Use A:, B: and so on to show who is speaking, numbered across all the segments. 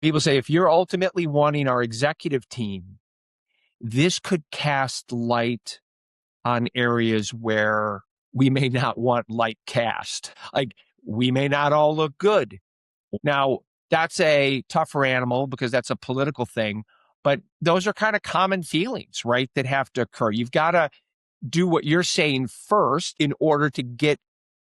A: people say, if you're ultimately wanting our executive team, this could cast light on areas where we may not want light cast. Like, we may not all look good. Now, that's a tougher animal because that's a political thing, but those are kind of common feelings, right, that have to occur. You've got to do what you're saying first in order to get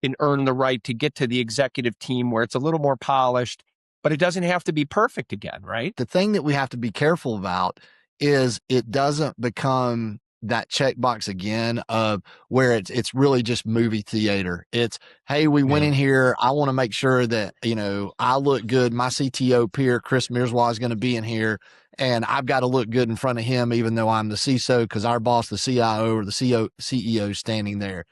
A: and earn the right to get to the executive team where it's a little more polished, but it doesn't have to be perfect again, right?
B: The thing that we have to be careful about is it doesn't become that checkbox again of where it's really just movie theater. It's, hey, we went in here. I want to make sure that, I look good. My CTO peer, Chris Mirzwa, is going to be in here, and I've got to look good in front of him, even though I'm the CISO, because our boss, the CIO or the CEO is standing there.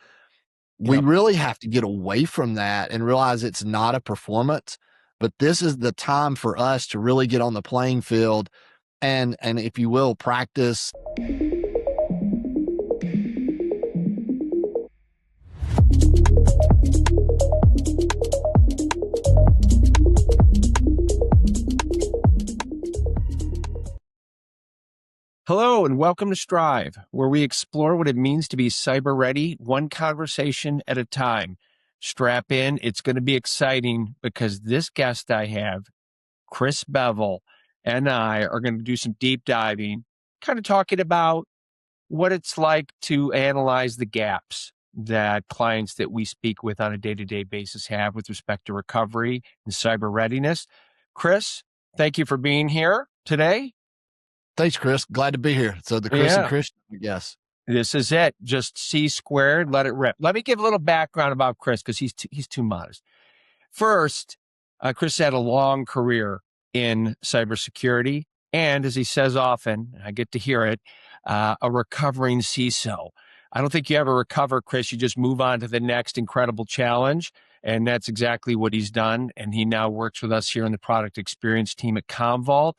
B: We really have to get away from that and realize it's not a performance, but this is the time for us to really get on the playing field and if you will, practice.
A: Hello, and welcome to Strive, where we explore what it means to be cyber ready, one conversation at a time. Strap in. It's going to be exciting because this guest I have, Chris Bevel, and I are going to do some deep diving, kind of talking about what it's like to analyze the gaps that clients that we speak with on a day-to-day basis have with respect to recovery and cyber readiness. Chris, thank you for being here today.
B: Thanks, Chris. Glad to be here. So the Chris and Christian, I guess.
A: This is it. Just C squared, let it rip. Let me give a little background about Chris because he's too modest. First, Chris had a long career in cybersecurity, and as he says often, I get to hear it, a recovering CISO. I don't think you ever recover, Chris. You just move on to the next incredible challenge, and that's exactly what he's done. And he now works with us here in the product experience team at Commvault,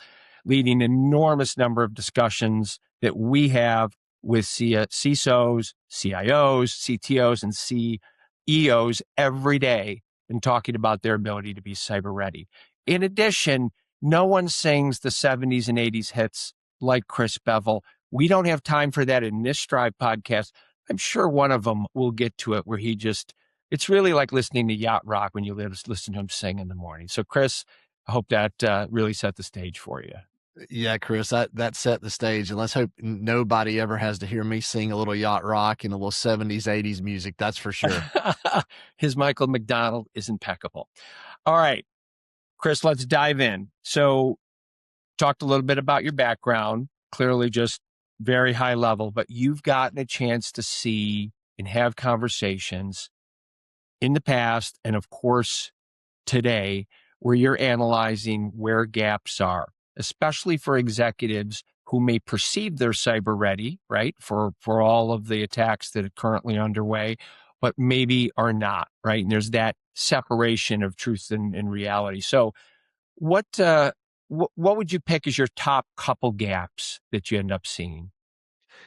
A: leading an enormous number of discussions that we have with CISOs, CIOs, CTOs, and CEOs every day and talking about their ability to be cyber ready. In addition, no one sings the 70s and 80s hits like Chris Bevel. We don't have time for that in this Strive podcast. I'm sure one of them will get to it where it's really like listening to yacht rock when you listen to him sing in the morning. So Chris, I hope that really set the stage for you.
B: Yeah, Chris, that set the stage, and let's hope nobody ever has to hear me sing a little yacht rock and a little 70s, 80s music. That's for sure.
A: His Michael McDonald is impeccable. All right, Chris, let's dive in. So talked a little bit about your background, clearly just very high level, but you've gotten a chance to see and have conversations in the past and of course today where you're analyzing where gaps are, especially for executives who may perceive they're cyber ready, right, for all of the attacks that are currently underway, but maybe are not, right? And there's that separation of truth and reality. So what would you pick as your top couple gaps that you end up seeing?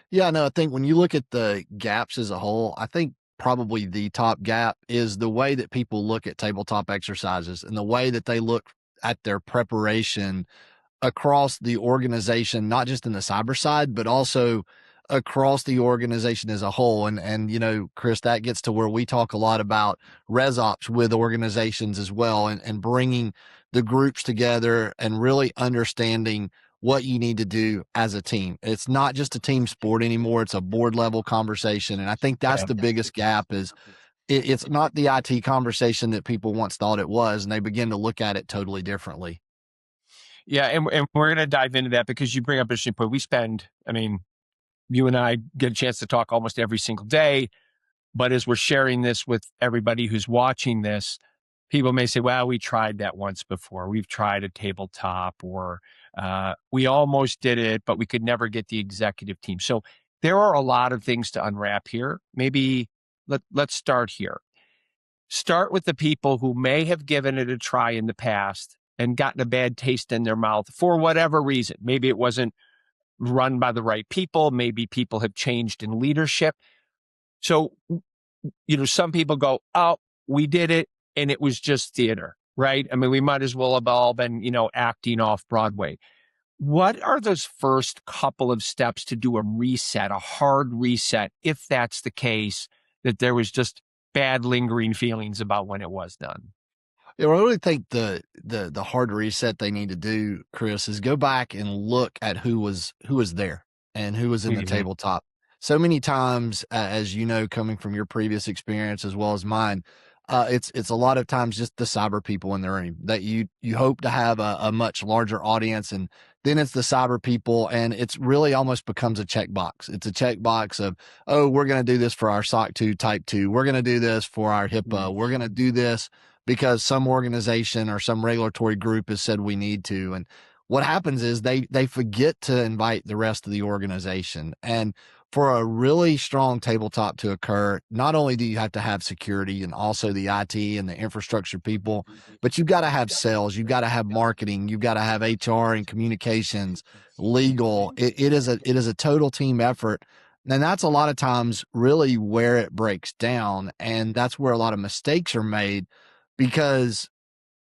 B: Yeah, no, I think when you look at the gaps as a whole, I think probably the top gap is the way that people look at tabletop exercises and the way that they look at their preparation across the organization, not just in the cyber side, but also across the organization as a whole. And Chris, that gets to where we talk a lot about res ops with organizations as well, and bringing the groups together and really understanding what you need to do as a team. It's not just a team sport anymore. It's a board level conversation. And I think that's the biggest gap is it's not the IT conversation that people once thought it was, and they begin to look at it totally differently.
A: Yeah, and we're going to dive into that because you bring up an interesting point. You and I get a chance to talk almost every single day, but as we're sharing this with everybody who's watching this, people may say, well, we tried that once before. We've tried a tabletop, or we almost did it, but we could never get the executive team. So there are a lot of things to unwrap here. Maybe let's start here. Start with the people who may have given it a try in the past and gotten a bad taste in their mouth for whatever reason. Maybe it wasn't run by the right people. Maybe people have changed in leadership. So, some people go, oh, we did it and it was just theater, right? I mean, we might as well have all been, acting off Broadway. What are those first couple of steps to do a reset, a hard reset, if that's the case, that there was just bad lingering feelings about when it was done?
B: Yeah, well, I really think the hard reset they need to do, Chris, is go back and look at who was there and who was in the
A: Mhm.
B: tabletop. So many times, as you know, coming from your previous experience as well as mine, it's a lot of times just the cyber people in the room that you hope to have a much larger audience, and then it's the cyber people, and it's really almost becomes a checkbox. It's a checkbox of, oh, we're going to do this for our SOC 2 Type 2, we're going to do this for our HIPAA, we're going to do this because some organization or some regulatory group has said we need to. And what happens is they forget to invite the rest of the organization. And for a really strong tabletop to occur, not only do you have to have security and also the IT and the infrastructure people, but you've got to have sales, you've got to have marketing, you've got to have HR and communications, legal. It is a total team effort. And that's a lot of times really where it breaks down. And that's where a lot of mistakes are made because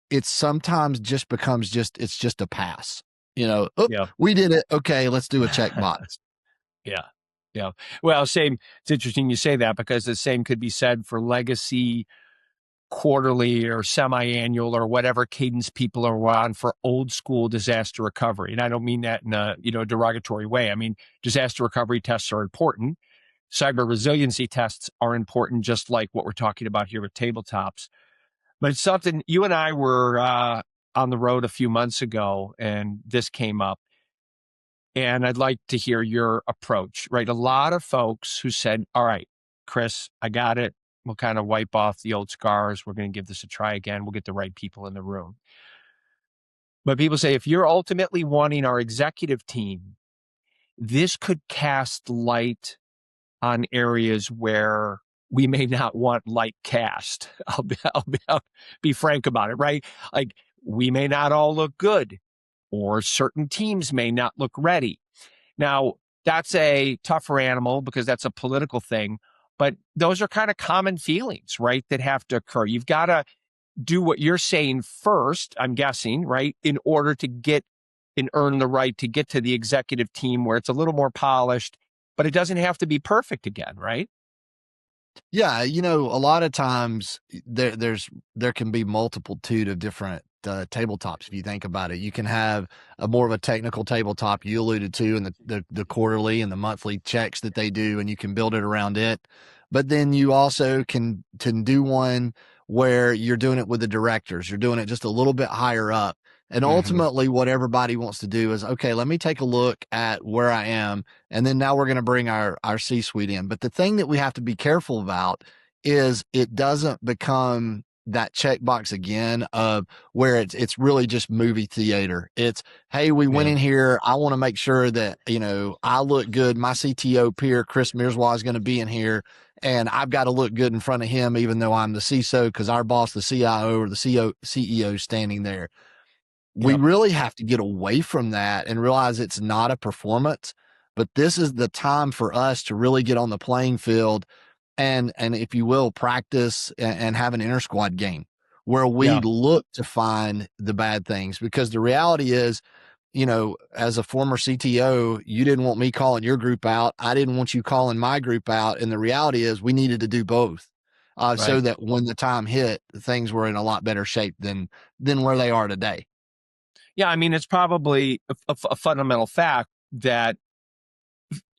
B: it sometimes just becomes it's just a pass. "Oop,
A: Yeah.
B: we did it. Okay, let's do a checkbox."
A: Yeah. Yeah. Well, same. It's interesting you say that because the same could be said for legacy quarterly or semi-annual or whatever cadence people are on for old school disaster recovery. And I don't mean that in a, derogatory way. I mean, disaster recovery tests are important. Cyber resiliency tests are important, just like what we're talking about here with tabletops. But it's something you and I were on the road a few months ago, and this came up. And I'd like to hear your approach, right? A lot of folks who said, all right, Chris, I got it. We'll kind of wipe off the old scars. We're going to give this a try again. We'll get the right people in the room. But people say, if you're ultimately wanting our executive team, this could cast light on areas where we may not want light cast. I'll be frank about it, right? Like we may not all look good, or certain teams may not look ready. Now, that's a tougher animal because that's a political thing, but those are kind of common feelings, right, that have to occur. You've got to do what you're saying first, I'm guessing, right, in order to get and earn the right to get to the executive team where it's a little more polished, but it doesn't have to be perfect again, right?
B: Yeah, a lot of times there can be multitude of different tabletops. If you think about it, you can have a more of a technical tabletop you alluded to, and the quarterly and the monthly checks that they do, and you can build it around it. But then you also can do one where you're doing it with the directors. You're doing it just a little bit higher up. And
A: Mm-hmm.
B: ultimately, what everybody wants to do is, okay, let me take a look at where I am, and then now we're going to bring our C-suite in. But the thing that we have to be careful about is it doesn't become that checkbox again of where it's really just movie theater. It's, hey, we went
A: Yeah.
B: in here. I want to make sure that, I look good. My CTO peer, Chris Mirzwa, is going to be in here, and I've got to look good in front of him, even though I'm the CISO, because our boss, the CIO or the CEO is standing there. We
A: Yep.
B: really have to get away from that and realize it's not a performance, but this is the time for us to really get on the playing field and if you will, practice and have an inter squad game where we
A: Yeah.
B: look to find the bad things. Because the reality is, as a former CTO, you didn't want me calling your group out. I didn't want you calling my group out. And the reality is we needed to do both. So
A: Right.
B: that when the time hit, things were in a lot better shape than where they are today.
A: Yeah. I mean, it's probably a fundamental fact that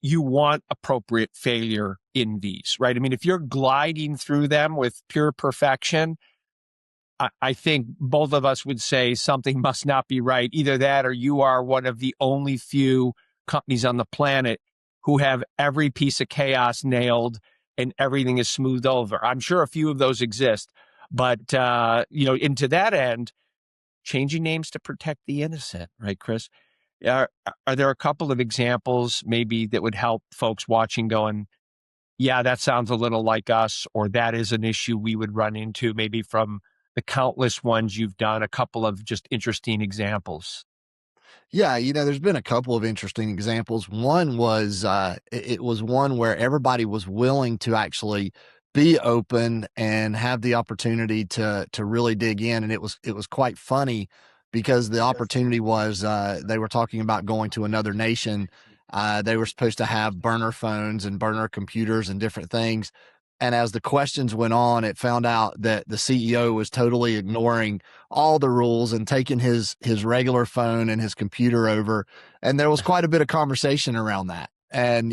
A: you want appropriate failure in these, right? I mean, if you're gliding through them with pure perfection, I think both of us would say something must not be right. Either that or you are one of the only few companies on the planet who have every piece of chaos nailed and everything is smoothed over. I'm sure a few of those exist, but, into that end, changing names to protect the innocent, right, Chris? Are, are there a couple of examples maybe that would help folks watching going, yeah, that sounds a little like us, or that is an issue we would run into, maybe from the countless ones you've done, a couple of just interesting examples?
B: Yeah, there's been a couple of interesting examples. One was it was one where everybody was willing to actually be open and have the opportunity to really dig in. And it was quite funny because the opportunity was they were talking about going to another nation. They were supposed to have burner phones and burner computers and different things. And as the questions went on, it found out that the CEO was totally ignoring all the rules and taking his regular phone and his computer over. And there was quite a bit of conversation around that. And,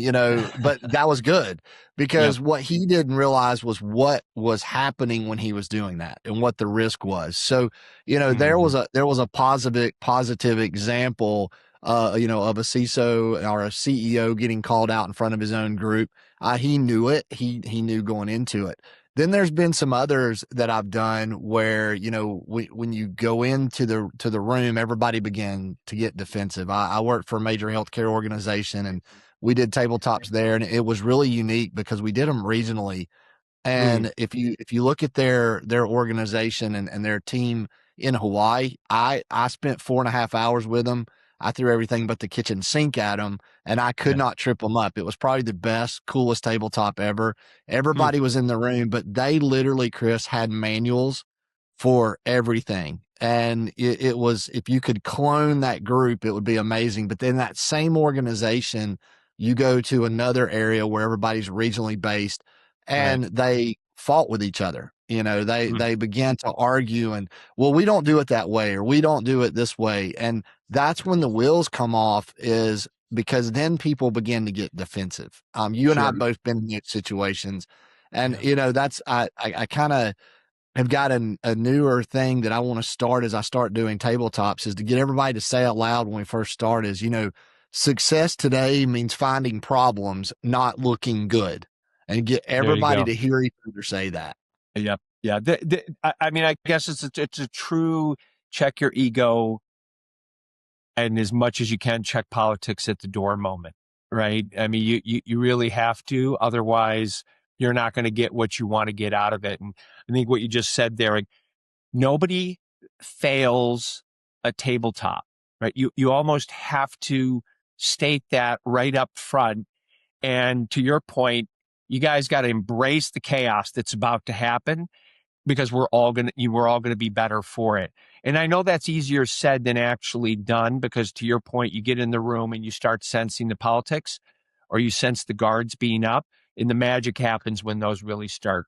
B: but that was good
A: Yep.
B: because what he didn't realize was what was happening when he was doing that and what the risk was. So, there
A: Hmm.
B: was a positive example, of a CISO or a CEO getting called out in front of his own group. He knew it. He knew going into it. Then there's been some others that I've done where, when you go into the room, everybody began to get defensive. I worked for a major healthcare organization, and we did tabletops there, and it was really unique because we did them regionally.
A: Mm.
B: And if you look at their organization and their team in Hawaii, I spent 4.5 hours with them. I threw everything but the kitchen sink at them, and I could
A: Yeah.
B: not trip them up. It was probably the best, coolest tabletop ever.
A: Mm.
B: Everybody was in the room, but they literally, Chris, had manuals for everything. And it was, if you could clone that group, it would be amazing. But then that same organization, you go to another area where everybody's regionally based
A: Right.
B: and they fought with each other.
A: Mm.
B: They began to argue and, well, we don't do it that way, or we don't do it this way. And that's when the wheels come off, is because then people begin to get defensive. You and I
A: Sure.
B: have both been in these situations. And,
A: Yeah.
B: that's, I kind of have got a newer thing that I want to start as I start doing tabletops, is to get everybody to say out loud when we first start is, success today means finding problems, not looking good, and get
A: There you
B: everybody
A: go.
B: to hear each other say that.
A: Yep. Yeah. I mean, I guess it's a true check your ego, and as much as you can check politics at the door moment, right? I mean, you really have to, otherwise you're not going to get what you want to get out of it. And I think what you just said there, like, nobody fails a tabletop, right? You almost have to state that right up front. And to your point, you guys got to embrace the chaos that's about to happen, because we're all gonna be better for it. And I know that's easier said than actually done, because to your point, you get in the room and you start sensing the politics, or you sense the guards being up, and the magic happens when those really start,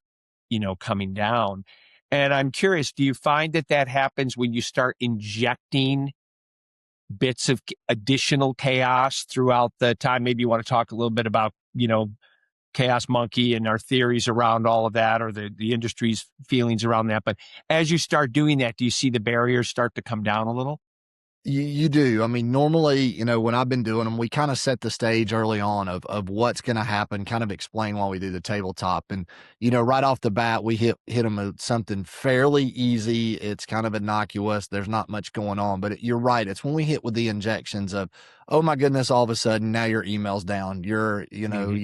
A: coming down. And I'm curious, do you find that that happens when you start injecting bits of additional chaos throughout the time? Maybe you want to talk a little bit about, Chaos Monkey and our theories around all of that, or the industry's feelings around that. But as you start doing that, do you see the barriers start to come down a little?
B: You do. I mean, normally, when I've been doing them, we kind of set the stage early on of what's going to happen, kind of explain why we do the tabletop. And, right off the bat, we hit them with something fairly easy. It's kind of innocuous. There's not much going on, but you're right. It's when we hit with the injections of, oh my goodness, all of a sudden now your email's down.
A: Hmm.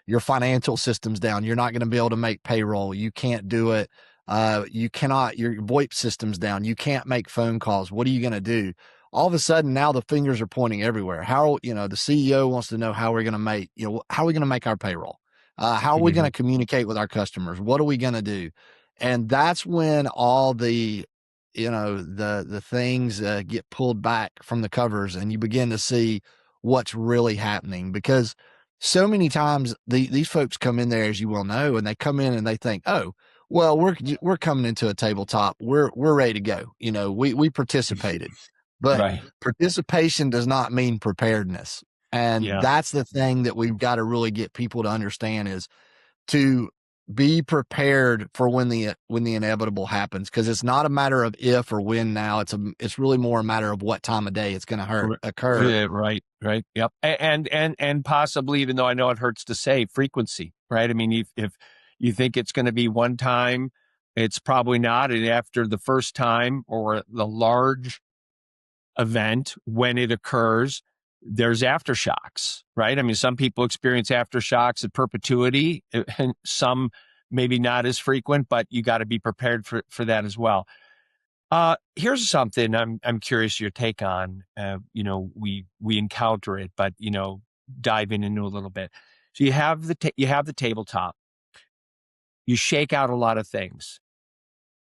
B: Your financial system's down. You're not going to be able to make payroll. You can't do it. You cannot, your VoIP system's down. You can't make phone calls. What are you going to do? All of a sudden now the fingers are pointing everywhere. How, the CEO wants to know how we're going to make, how are we going to make our payroll? How are we going
A: Hmm.
B: to communicate with our customers? What are we going to do? And that's when all the things get pulled back from the covers, and you begin to see what's really happening. Because so many times these folks come in there, as you well know, and they come in and they think, oh, well, we're coming into a tabletop. We're ready to go. We participated, but
A: Right.
B: participation does not mean preparedness. And
A: Yeah.
B: that's the thing that we've got to really get people to understand, is to be prepared for when the inevitable happens, because it's not a matter of if or when now. It's really more a matter of what time of day it's going to occur.
A: Yeah, right. Right. Yep. And possibly, even though I know it hurts to say, frequency, right? I mean, if you think it's going to be one time, it's probably not. And after the first time, or the large event, when it occurs, there's aftershocks, right? I mean, some people experience aftershocks in perpetuity, and some maybe not as frequent, but you got to be prepared for that as well. Here's something I'm curious your take on. We encounter it, but dive in into a little bit. So you have the tabletop. you shake out a lot of things.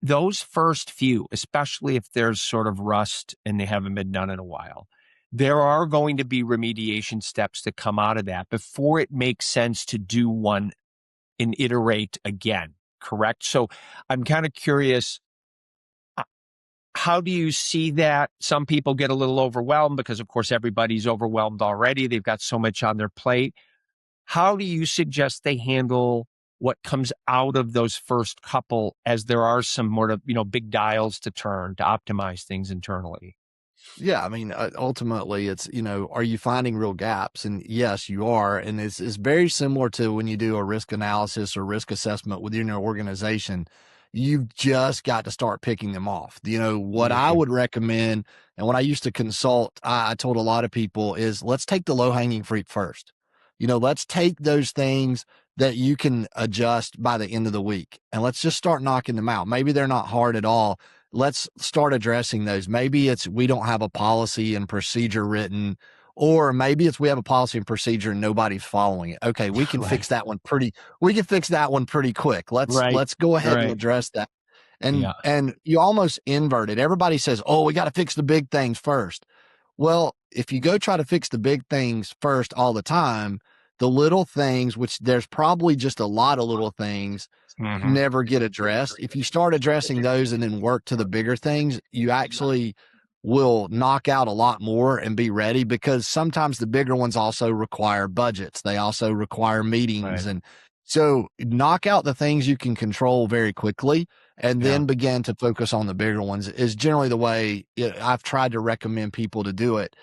A: Those first few, especially if there's sort of rust and they haven't been done in a while, there are going to be remediation steps that come out of that before it makes sense to do one and iterate again, correct? So I'm kind of curious, how do you see that? Some people get a little overwhelmed because, of course, everybody's overwhelmed already. They've got so much on their plate. How do you suggest they handle what comes out of those first couple, as there are some more, big dials to turn to optimize things internally?
B: Yeah, I mean, ultimately, it's, are you finding real gaps? And yes, you are. And it's very similar to when you do a risk analysis or risk assessment within your organization. You've just got to start picking them off. What I
A: Mhm.
B: would recommend, and when I used to consult, I told a lot of people is let's take the low hanging fruit first. Let's take those things that you can adjust by the end of the week and let's just start knocking them out. Maybe they're not hard at all. Let's start addressing those. Maybe it's we don't have a policy and procedure written, or maybe it's we have a policy and procedure and nobody's following it. Okay, we can
A: Right.
B: fix that one pretty quick. Let's
A: Right.
B: let's go ahead and
A: Right.
B: address that. And
A: Yeah.
B: and you almost invert it. Everybody says, "Oh, we got to fix the big things first." Well, if you go try to fix the big things first all the time, the little things, which there's probably just a lot of little things,
A: Hmm.
B: never get addressed. If you start addressing those and then work to the bigger things, you actually will knock out a lot more and be ready, because sometimes the bigger ones also require budgets. They also require meetings.
A: Right.
B: And so knock out the things you can control very quickly and
A: Yeah.
B: then begin to focus on the bigger ones is generally the way I've tried to recommend people to do it.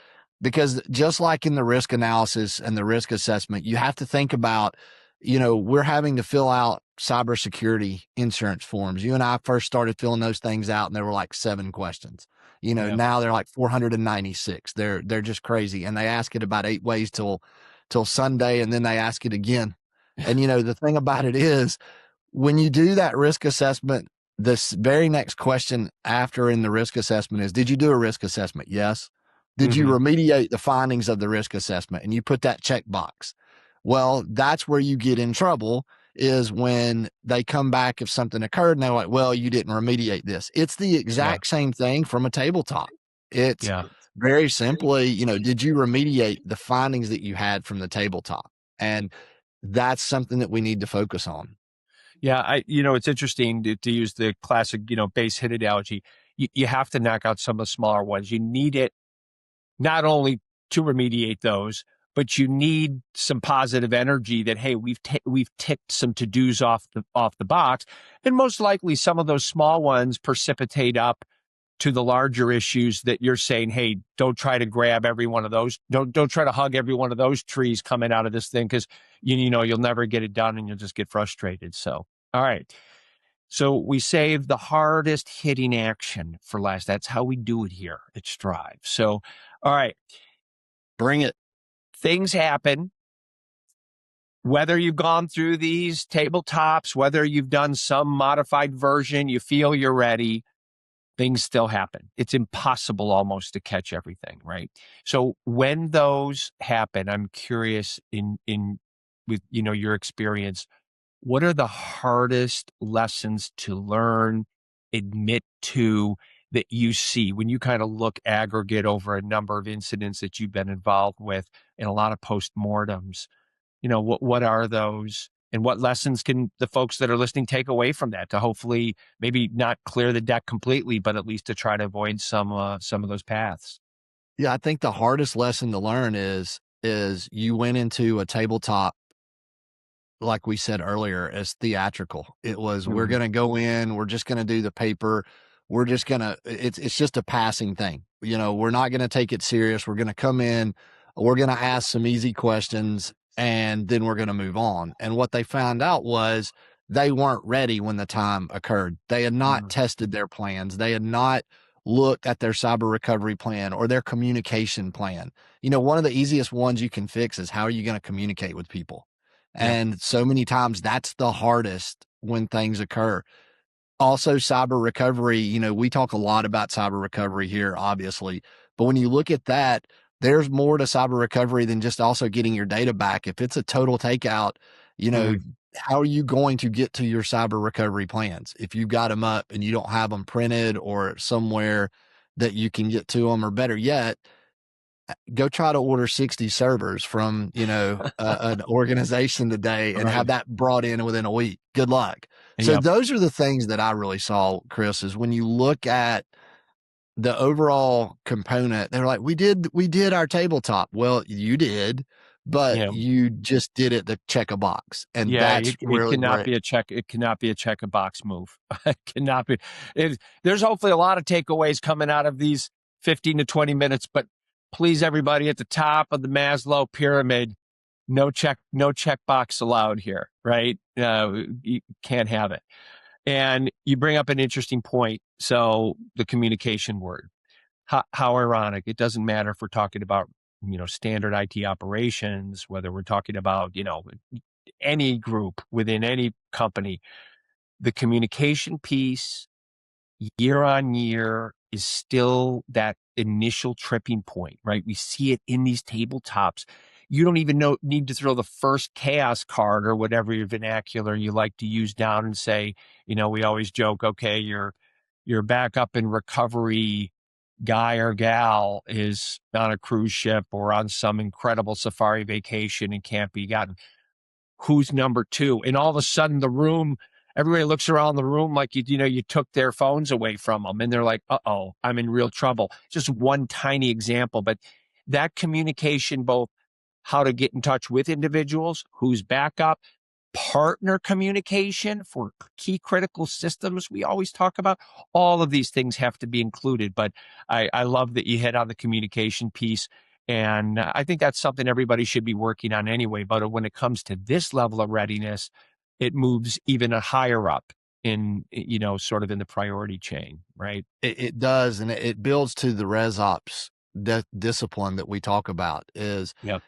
B: Because just like in the risk analysis and the risk assessment, you have to think about, we're having to fill out cybersecurity insurance forms. You and I first started filling those things out and there were like 7 questions.
A: Yeah.
B: Now they're like 496. They're just crazy. And they ask it about 8 ways till Sunday, and then they ask it again. And the thing about it is, when you do that risk assessment, this very next question after in the risk assessment is, did you do a risk assessment? Yes. Did you
A: Hmm.
B: remediate the findings of the risk assessment? And you put that check box. Well, that's where you get in trouble, is when they come back if something occurred and they're like, well, you didn't remediate this. It's the
A: Yeah.
B: exact same thing from a tabletop. It's
A: Yeah.
B: very simply, did you remediate the findings that you had from the tabletop? And that's something that we need to focus on.
A: Yeah. It's interesting to use the classic, base hit analogy. You have to knock out some of the smaller ones. You need it not only to remediate those, but you need some positive energy that, hey, we've ticked some to-dos off the box. And most likely some of those small ones precipitate up to the larger issues that you're saying, hey, don't try to grab every one of those. Don't try to hug every one of those trees coming out of this thing, because you'll never get it done and you'll just get frustrated. So, all right. So we save the hardest hitting action for last. That's how we do it here at Strive. So, all right,
B: Bring it.
A: things happen. Whether you've gone through these tabletops, whether you've done some modified version, you feel you're ready, things still happen. It's impossible almost to catch everything, right? So when those happen, I'm curious in with your experience, what are the hardest lessons to learn, admit to, that you see when you kind of look aggregate over a number of incidents that you've been involved with and a lot of postmortems? What are those, and what lessons can the folks that are listening take away from that to hopefully maybe not clear the deck completely, but at least to try to avoid some of those paths?
B: Yeah, I think the hardest lesson to learn is you went into a tabletop, like we said earlier, as theatrical. It was, we're
A: Mhm.
B: gonna go in, we're just gonna do the paper, we're just gonna it's just a passing thing. We're not gonna take it serious. We're gonna come in, we're gonna ask some easy questions, and then we're gonna move on. And what they found out was they weren't ready when the time occurred. They had not
A: Mhm.
B: tested their plans. They had not looked at their cyber recovery plan or their communication plan. One of the easiest ones you can fix is, how are you going to communicate with people?
A: Yeah.
B: And so many times that's the hardest when things occur. Also, cyber recovery, we talk a lot about cyber recovery here, obviously, but when you look at that, there's more to cyber recovery than just also getting your data back. If it's a total takeout, you know,
A: Mhm.
B: how are you going to get to your cyber recovery plans if you got them up and you don't have them printed or somewhere that you can get to them? Or better yet, go try to order 60 servers from, an organization today and have
A: Right.
B: that brought in within a week. Good luck. So
A: Yep.
B: those are the things that I really saw, Chris, is when you look at the overall component, they're like, we did our tabletop. Well, you did, but
A: Yeah.
B: you just did it to check a box. And
A: Yeah,
B: that's
A: it
B: really
A: cannot
B: where
A: be a check. It cannot be a check a box move. It cannot be. There's hopefully a lot of takeaways coming out of these 15 to 20 minutes, but please, everybody at the top of the Maslow pyramid, no check box allowed here, right? You can't have it. And you bring up an interesting point. So the communication word, how ironic. It doesn't matter if we're talking about, standard IT operations, whether we're talking about, any group within any company, the communication piece year on year is still that initial tripping point, right? We see it in these tabletops. You don't even need to throw the first chaos card or whatever your vernacular you like to use down and say, we always joke, okay, your backup and recovery guy or gal is on a cruise ship or on some incredible safari vacation and can't be gotten. Who's number two? And all of a sudden everybody looks around the room like you took their phones away from them and they're like, uh-oh, I'm in real trouble. Just one tiny example, but that communication, both how to get in touch with individuals, who's backup, partner communication for key critical systems we always talk about, all of these things have to be included. But I love that you hit on the communication piece. And I think that's something everybody should be working on anyway. But when it comes to this level of readiness, it moves even a higher up in, sort of in the priority chain, right?
B: it does. And it builds to the res ops discipline that we talk about is,
A: Yep.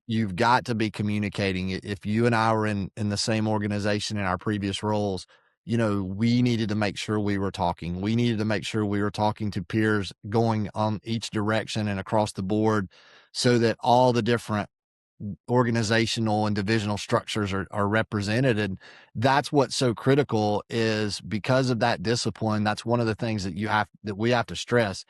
B: you've got to be communicating. If you and I were in the same organization in our previous roles, we needed to make sure we were talking. We needed to make sure we were talking to peers going on each direction and across the board so that all the different organizational and divisional structures are represented. And that's what's so critical is because of that discipline. That's one of the things that we have to stress.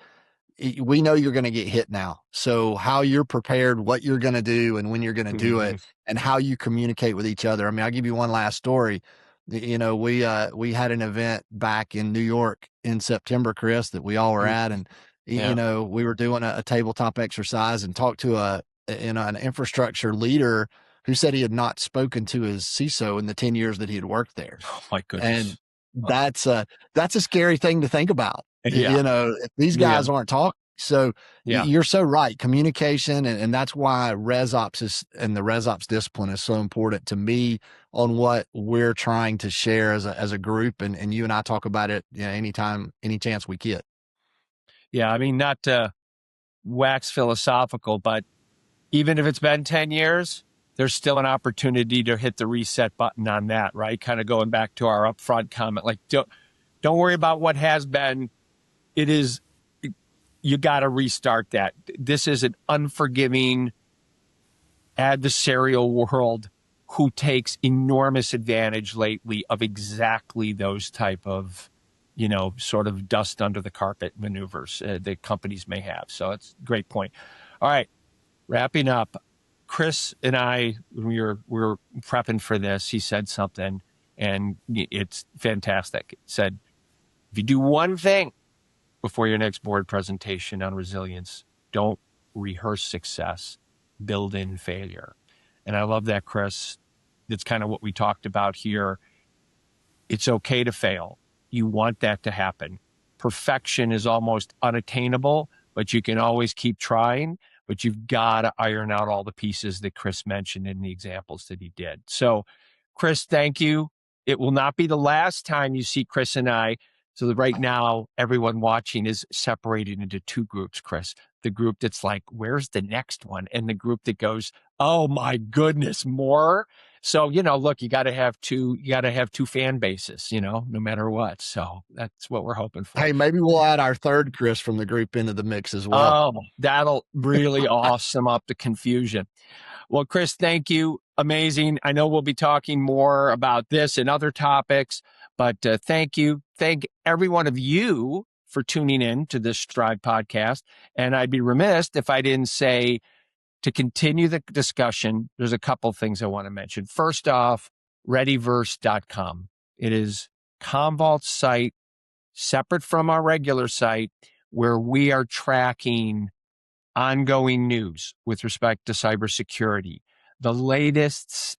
B: We know you're going to get hit now. So how you're prepared, what you're going to do and when you're going to do
A: Mhm.
B: it and how you communicate with each other. I mean, I'll give you one last story. We had an event back in New York in September, Chris, that we all were at. And,
A: Yeah.
B: we were doing a tabletop exercise and talked to an infrastructure leader who said he had not spoken to his CISO in the 10 years that he had worked there.
A: Oh my
B: And
A: goodness.
B: that's a scary thing to think about.
A: Yeah.
B: If these
A: Yeah.
B: guys aren't talking. So
A: Yeah.
B: you're so right. Communication. And that's why and the res ops discipline is so important to me on what we're trying to share as a group. And you and I talk about it, anytime, any chance we get.
A: Yeah. I mean, not to wax philosophical, but even if it's been 10 years, there's still an opportunity to hit the reset button on that, right? Kind of going back to our upfront comment, like don't worry about what has been. You got to restart that. This is an unforgiving adversarial world who takes enormous advantage lately of exactly those type of, sort of dust under the carpet maneuvers that companies may have. So it's a great point. All right. Wrapping up, Chris and I, we were prepping for this. He said something, and it's fantastic. It said, if you do one thing before your next board presentation on resilience, don't rehearse success, build in failure. And I love that, Chris. That's kind of what we talked about here. It's okay to fail. You want that to happen. Perfection is almost unattainable, but you can always keep trying. But you've got to iron out all the pieces that Chris mentioned in the examples that he did. So, Chris, thank you. It will not be the last time you see Chris and I. So that right now, everyone watching is separated into two groups, Chris. The group that's like, where's the next one? And the group that goes, oh my goodness, more. So, look, you got to have two fan bases, no matter what. So that's what we're hoping for.
B: Hey, maybe we'll add our third Chris from the group into the mix as well.
A: Oh, that'll really awesome up the confusion. Well, Chris, thank you. Amazing. I know we'll be talking more about this and other topics, but thank you. Thank every one of you for tuning in to this Strive podcast. And I'd be remiss if I didn't say, to continue the discussion, there's a couple things I want to mention. First off, readyverse.com. It is Commvault's site, separate from our regular site, where we are tracking ongoing news with respect to cybersecurity, the latest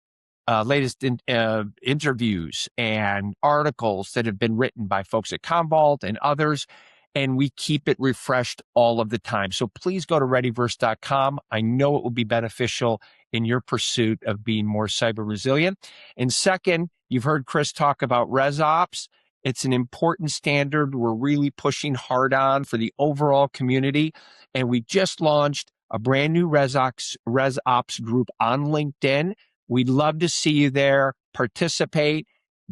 A: interviews and articles that have been written by folks at Commvault and others, and we keep it refreshed all of the time. So please go to readyverse.com. I know it will be beneficial in your pursuit of being more cyber resilient. And second, you've heard Chris talk about ResOps. It's an important standard we're really pushing hard on for the overall community. And we just launched a brand new ResOps group on LinkedIn. We'd love to see you there. Participate.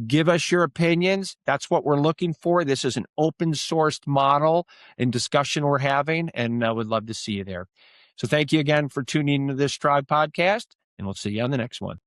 A: Give us your opinions. That's what we're looking for. This is an open sourced model and discussion we're having, and I would love to see you there. So thank you again for tuning into this Strive podcast, and we'll see you on the next one.